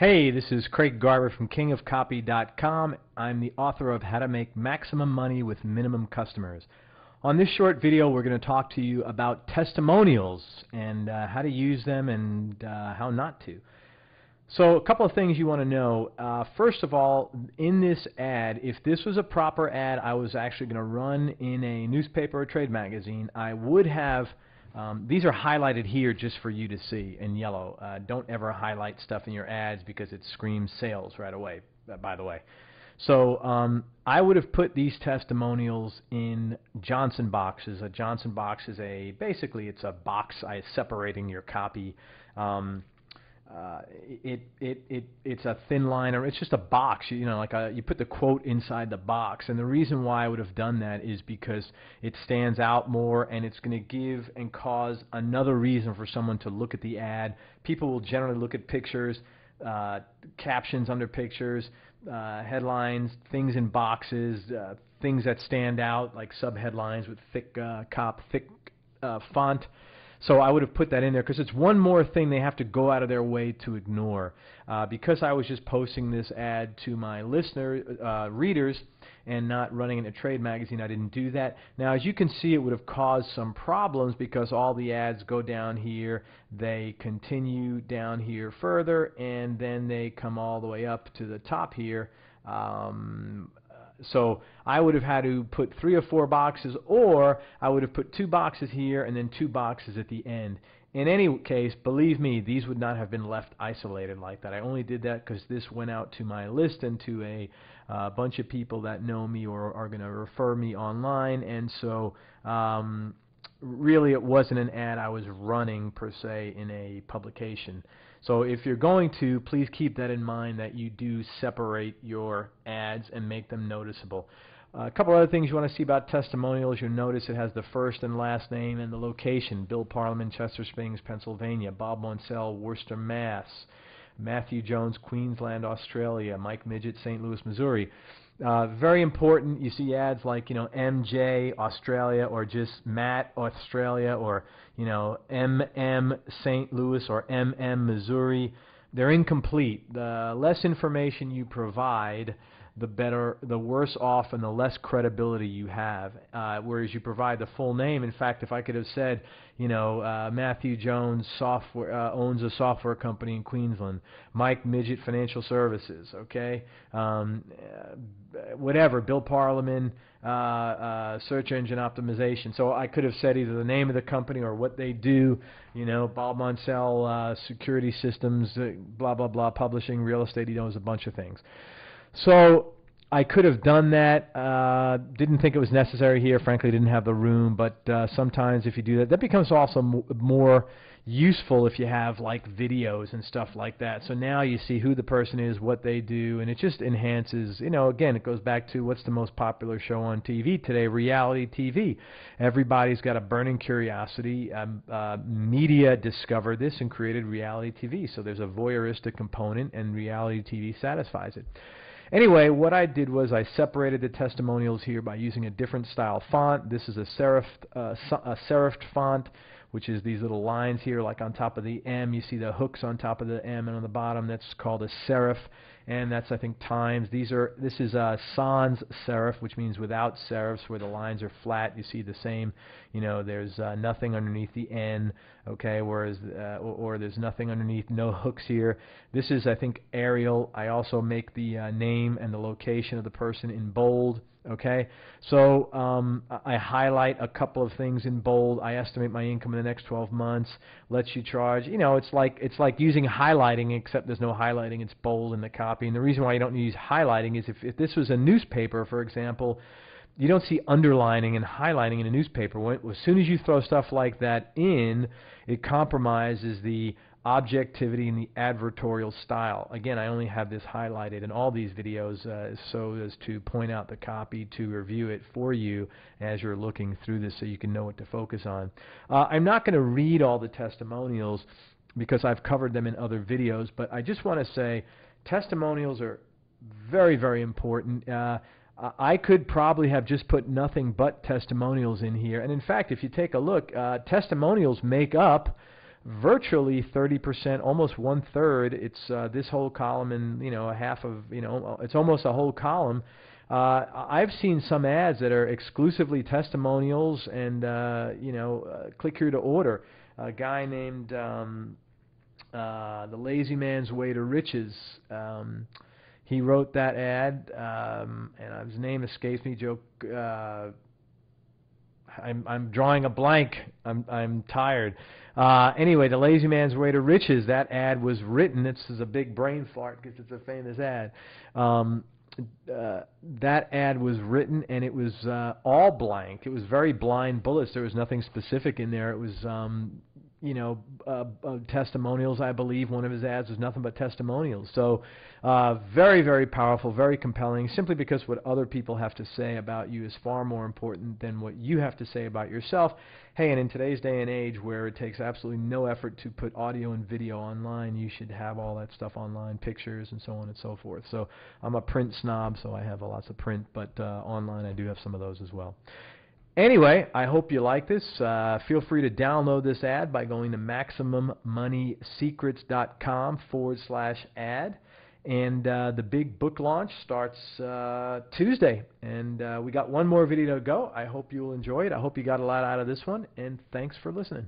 Hey, this is Craig Garber from kingofcopy.com. I'm the author of How to Make Maximum Money with Minimum Customers. On this short video, we're going to talk to you about testimonials and how to use them and how not to. So a couple of things you want to know. First of all, in this ad, if this was a proper ad I was actually going to run in a newspaper or trade magazine, I would have these are highlighted here just for you to see in yellow. Don't ever highlight stuff in your ads because it screams sales right away, by the way. So I would have put these testimonials in Johnson boxes. A Johnson box is basically it's a box separating your copy. It's a thin line, or it's just a box, you put the quote inside the box. And the reason why I would have done that is because it stands out more, and it's going to give and cause another reason for someone to look at the ad. People will generally look at pictures, captions under pictures, headlines, things in boxes, things that stand out like subheadlines with thick font. So I would have put that in there because it's one more thing they have to go out of their way to ignore. Because I was just posting this ad to my readers and not running in a trade magazine, I didn't do that. Now, as you can see, it would have caused some problems because all the ads go down here, they continue down here further, and then they come all the way up to the top here. So I would have had to put 3 or 4 boxes, or I would have put 2 boxes here and then 2 boxes at the end. In any case, believe me, these would not have been left isolated like that. I only did that because this went out to my list and to a bunch of people that know me or are going to refer me online, and so really it wasn't an ad I was running per se in a publication. So if you're going to, please keep that in mind, that you do separate your ads and make them noticeable. A couple other things you want to see about testimonials. You'll notice it has the first and last name and the location. Bill Parliament, Chester Springs, Pennsylvania. Bob Moncel, Worcester, Mass. Matthew Jones, Queensland, Australia. Mike Midget, St. Louis, Missouri. Very important. You see ads like, MJ Australia, or just Matt Australia, or MM St. Louis, or MM Missouri. They're incomplete. The less information you provide, the better, the worse off, and the less credibility you have. Whereas you provide the full name. In fact, if I could have said, Matthew Jones owns a software company in Queensland. Mike Midget Financial Services, okay? Whatever, Bill Parliament, search engine optimization. So I could have said either the name of the company or what they do, Bob Moncel, security systems, blah, blah, blah, publishing, real estate, he knows a bunch of things. So I could have done that. Didn't think it was necessary here. Frankly, didn't have the room. But sometimes if you do that, that becomes also more useful if you have like videos and stuff like that. So now you see who the person is, what they do, and it just enhances, again, it goes back to what's the most popular show on TV today, reality TV. Everybody's got a burning curiosity. Media discovered this and created reality TV. So there's a voyeuristic component, and reality TV satisfies it. Anyway, what I did was I separated the testimonials here by using a different style font. This is a serifed font, which is these little lines here, like on top of the M. You see the hooks on top of the M and on the bottom. That's called a serif, and that's, I think, times. This is a sans serif, which means without serifs, where the lines are flat. You see the same, there's nothing underneath the N, okay, whereas, or there's nothing underneath, no hooks here. This is, I think, Arial. I also make the name and the location of the person in bold. Okay, so I highlight a couple of things in bold. I estimate my income in the next 12 months. Lets you charge. It's like using highlighting, except there's no highlighting. It's bold in the copy. And the reason why you don't use highlighting is if this was a newspaper, for example, you don't see underlining and highlighting in a newspaper. As soon as you throw stuff like that in, it compromises the objectivity and the advertorial style. Again, I only have this highlighted in all these videos so as to point out the copy, to review it for you as you're looking through this so you can know what to focus on. I'm not going to read all the testimonials because I've covered them in other videos, but I just want to say testimonials are very, very important. I could probably have just put nothing but testimonials in here. And in fact, if you take a look, testimonials make up virtually 30%, almost 1/3. It's this whole column and, you know, a half of, you know, it's almost a whole column. I've seen some ads that are exclusively testimonials and, you know, click here to order. A guy named The Lazy Man's Way to Riches. He wrote that ad, and his name escapes me. Joe. I'm drawing a blank. I'm tired. Anyway, The Lazy Man's Way to Riches. That ad was written. This is a big brain fart because it's a famous ad. That ad was written, and it was all blank. It was very blind bullets. There was nothing specific in there. It was, you know, testimonials, I believe. One of his ads was nothing but testimonials. So very, very powerful, very compelling, simply because what other people have to say about you is far more important than what you have to say about yourself. Hey, and in today's day and age where it takes absolutely no effort to put audio and video online, you should have all that stuff online, pictures and so on and so forth. So I'm a print snob, so I have lots of print, but online I do have some of those as well. Anyway, I hope you like this. Feel free to download this ad by going to MaximumMoneySecrets.com/ad. And the big book launch starts Tuesday. And we got one more video to go. I hope you'll enjoy it. I hope you got a lot out of this one. And thanks for listening.